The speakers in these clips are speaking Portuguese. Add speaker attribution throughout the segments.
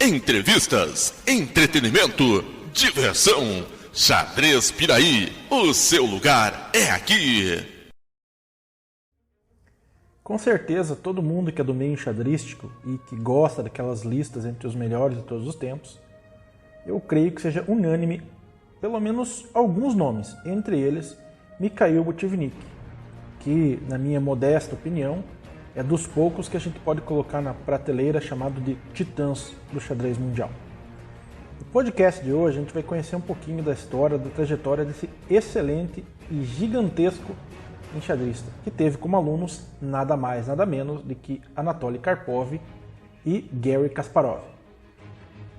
Speaker 1: Entrevistas, entretenimento, diversão. Xadrez Piraí, o seu lugar é aqui.
Speaker 2: Com certeza, todo mundo que é do meio enxadrístico e que gosta daquelas listas entre os melhores de todos os tempos, eu creio que seja unânime pelo menos alguns nomes, entre eles Mikhail Botvinnik, que, na minha modesta opinião, é dos poucos que a gente pode colocar na prateleira chamado de titãs do xadrez mundial. No podcast de hoje a gente vai conhecer um pouquinho da história, da trajetória desse excelente e gigantesco enxadrista, que teve como alunos nada mais, nada menos do que Anatoly Karpov e Garry Kasparov.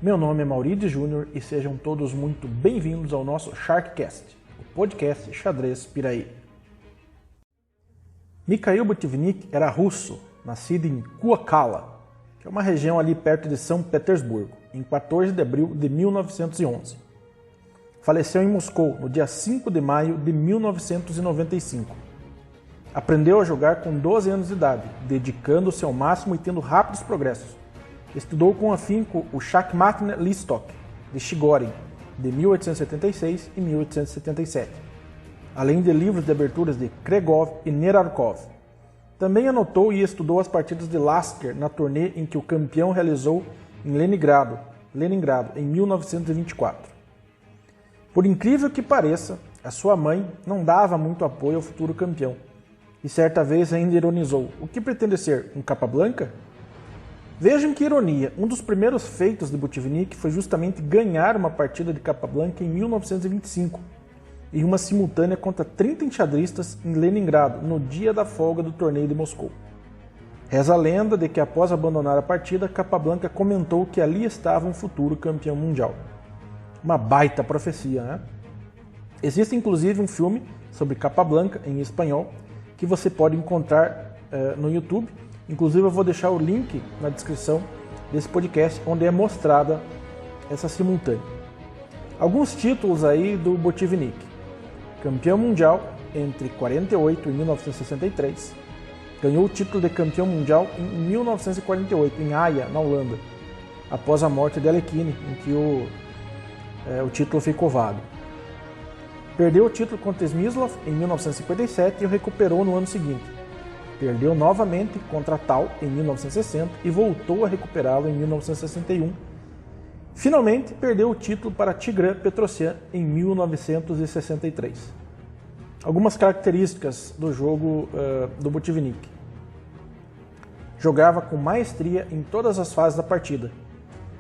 Speaker 2: Meu nome é Maurides Júnior e sejam todos muito bem-vindos ao nosso Sharkcast, o podcast Xadrez Piraí. Mikhail Botvinnik era russo, nascido em Kuakala, que é uma região ali perto de São Petersburgo, em 14 de abril de 1911. Faleceu em Moscou no dia 5 de maio de 1995. Aprendeu a jogar com 12 anos de idade, dedicando-se ao máximo e tendo rápidos progressos. Estudou com afinco o Shachmatny Listok, de Chigorin, de 1876 e 1877, além de livros de aberturas de Kregov e Nerarkov. Também anotou e estudou as partidas de Lasker na turnê em que o campeão realizou em Leningrado, em 1924. Por incrível que pareça, a sua mãe não dava muito apoio ao futuro campeão, e certa vez ainda ironizou: o que pretende ser, um Capablanca? Vejam que ironia, um dos primeiros feitos de Botvinnik foi justamente ganhar uma partida de Capablanca em 1925, em uma simultânea contra 30 enxadristas em Leningrado, no dia da folga do torneio de Moscou. Reza a lenda de que após abandonar a partida, Capablanca comentou que ali estava um futuro campeão mundial. Uma baita profecia, né? Existe inclusive um filme sobre Capablanca em espanhol que você pode encontrar no YouTube. Inclusive eu vou deixar o link na descrição desse podcast, onde é mostrada essa simultânea. Alguns títulos aí do Botvinnik: campeão mundial entre 48 e 1963, ganhou o título de campeão mundial em 1948, em Haia, na Holanda, após a morte de Alekhine, em que o título ficou vago. Perdeu o título contra Smyslov em 1957 e o recuperou no ano seguinte. Perdeu novamente contra Tal em 1960 e voltou a recuperá-lo em 1961. Finalmente, perdeu o título para Tigran Petrosyan em 1963. Algumas características do jogo do Botvinnik: jogava com maestria em todas as fases da partida.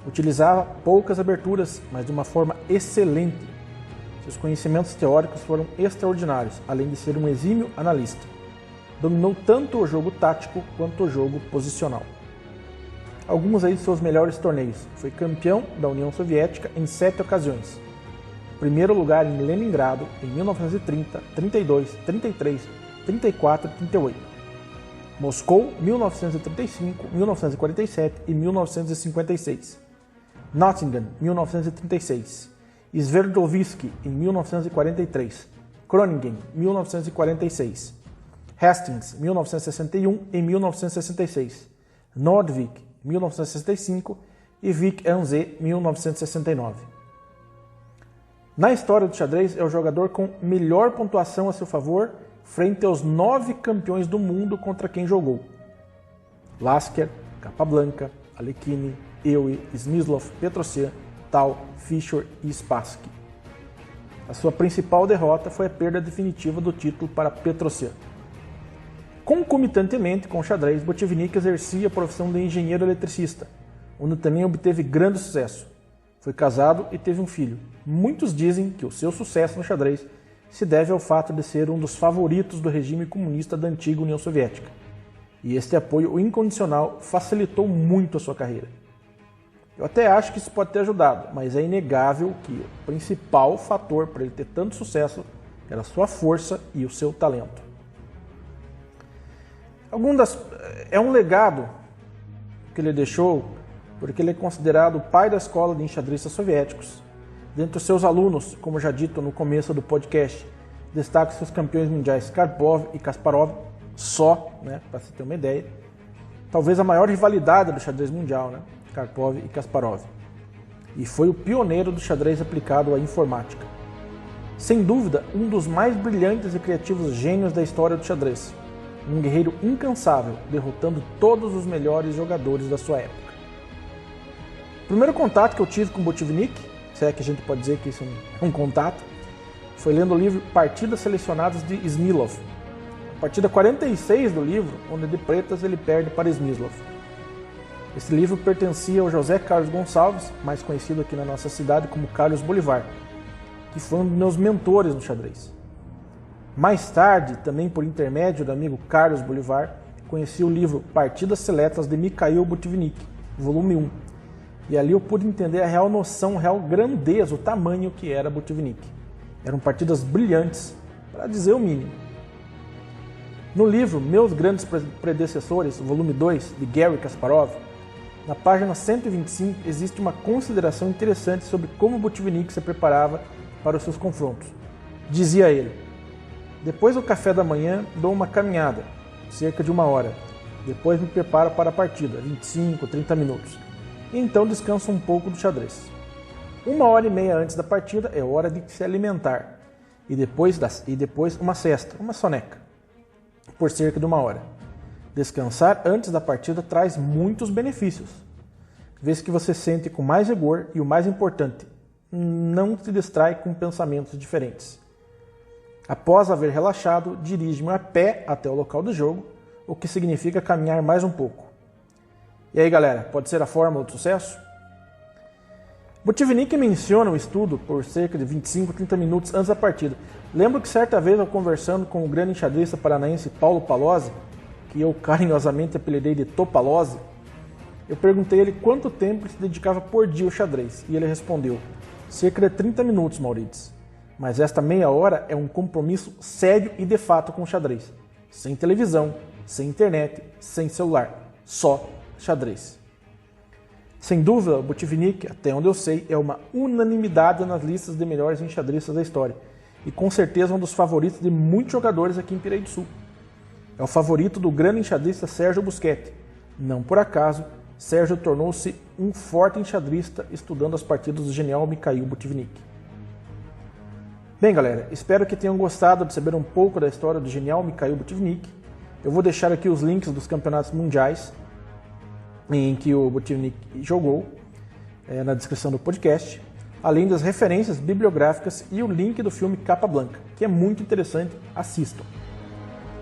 Speaker 2: Utilizava poucas aberturas, mas de uma forma excelente. Seus conhecimentos teóricos foram extraordinários, além de ser um exímio analista. Dominou tanto o jogo tático quanto o jogo posicional. Alguns aí de seus melhores torneios: foi campeão da União Soviética em 7 ocasiões. Primeiro lugar em Leningrado em 1930, 32, 33, 34 e 38. Moscou, 1935, 1947 e 1956. Nottingham, 1936. Sverdlovsk, em 1943. Groningen, 1946. Hastings, 1961 e 1966. Nordvik, 1965 e Vik an See, 1969. Na história do xadrez, é o jogador com melhor pontuação a seu favor frente aos 9 campeões do mundo contra quem jogou: Lasker, Capablanca, Alekhine, Ewing, Smyslov, Petrosyan, Tal, Fischer e Spassky. A sua principal derrota foi a perda definitiva do título para Petrosyan. Concomitantemente com o xadrez, Botvinnik exercia a profissão de engenheiro eletricista, onde também obteve grande sucesso. Foi casado e teve um filho. Muitos dizem que o seu sucesso no xadrez se deve ao fato de ser um dos favoritos do regime comunista da antiga União Soviética. E este apoio incondicional facilitou muito a sua carreira. Eu até acho que isso pode ter ajudado, mas é inegável que o principal fator para ele ter tanto sucesso era a sua força e o seu talento. É um legado que ele deixou, porque ele é considerado o pai da escola de enxadristas soviéticos. Dentre os seus alunos, como já dito no começo do podcast, destaca seus campeões mundiais Karpov e Kasparov, para você ter uma ideia. Talvez a maior rivalidade do xadrez mundial, Karpov e Kasparov. e foi o pioneiro do xadrez aplicado à informática. Sem dúvida, um dos mais brilhantes e criativos gênios da história do xadrez. Um guerreiro incansável, derrotando todos os melhores jogadores da sua época. O primeiro contato que eu tive com Botvinnik, se é que a gente pode dizer que isso é um contato, foi lendo o livro Partidas Selecionadas de Smilov. A partida 46 do livro, onde de pretas ele perde para Smilov. Esse livro pertencia ao José Carlos Gonçalves, mais conhecido aqui na nossa cidade como Carlos Bolivar, que foi um dos meus mentores no xadrez. Mais tarde, também por intermédio do amigo Carlos Bolivar, conheci o livro Partidas Seletas de Mikhail Botvinnik, volume 1. E ali eu pude entender a real noção, a real grandeza, o tamanho que era Botvinnik. Eram partidas brilhantes, para dizer o mínimo. No livro Meus Grandes Predecessores, volume 2, de Garry Kasparov, na página 125 existe uma consideração interessante sobre como Botvinnik se preparava para os seus confrontos. Dizia ele: depois do café da manhã dou uma caminhada, cerca de 1 hora. Depois me preparo para a partida, 25, 30 minutos. E então descanso um pouco do xadrez. 1h30 antes da partida é hora de se alimentar. E depois uma cesta, uma soneca, por cerca de 1 hora. Descansar antes da partida traz muitos benefícios. Vês que você sente com mais rigor e, o mais importante, não se distrai com pensamentos diferentes. Após haver relaxado, dirige-me a pé até o local do jogo, o que significa caminhar mais um pouco. E aí, galera, pode ser a fórmula do sucesso? Botvinnik menciona o estudo por cerca de 25, 30 minutos antes da partida. Lembro que certa vez eu conversando com o grande enxadrista paranaense Paulo Palozzi, que eu carinhosamente apelidei de Topalozzi, eu perguntei a ele quanto tempo ele se dedicava por dia ao xadrez, e ele respondeu: cerca de 30 minutos, Maurides. Mas esta meia hora é um compromisso sério e de fato com o xadrez. Sem televisão, sem internet, sem celular. Só xadrez. Sem dúvida, o Botvinnik, até onde eu sei, é uma unanimidade nas listas de melhores enxadristas da história. E com certeza um dos favoritos de muitos jogadores aqui em Piraí do Sul. É o favorito do grande enxadrista Sérgio Busquets. Não por acaso, Sérgio tornou-se um forte enxadrista estudando as partidas do genial Mikhail Botvinnik. Bem, galera, espero que tenham gostado de saber um pouco da história do genial Mikhail Botvinnik. Eu vou deixar aqui os links dos campeonatos mundiais em que o Botvinnik jogou na descrição do podcast, além das referências bibliográficas e o link do filme Capa Blanca, que é muito interessante, assistam.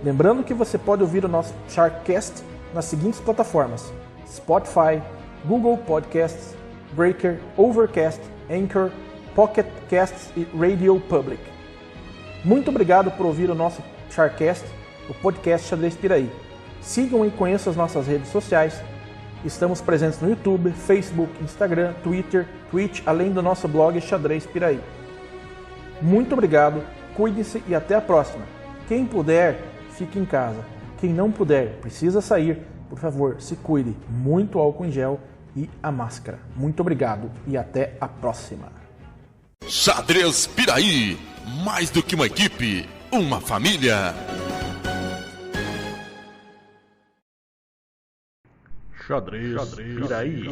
Speaker 2: Lembrando que você pode ouvir o nosso Sharkcast nas seguintes plataformas: Spotify, Google Podcasts, Breaker, Overcast, Anchor, Pocket Casts e Radio Public. Muito obrigado por ouvir o nosso Sharkcast, o podcast Xadrez Piraí. Sigam e conheçam as nossas redes sociais. Estamos presentes no YouTube, Facebook, Instagram, Twitter, Twitch, além do nosso blog Xadrez Piraí. Muito obrigado, cuidem-se e até a próxima. Quem puder, fique em casa. Quem não puder, precisa sair, por favor, se cuide. Muito álcool em gel e a máscara. Muito obrigado e até a próxima.
Speaker 1: Xadrez Piraí, mais do que uma equipe, uma família.
Speaker 3: Xadrez Piraí.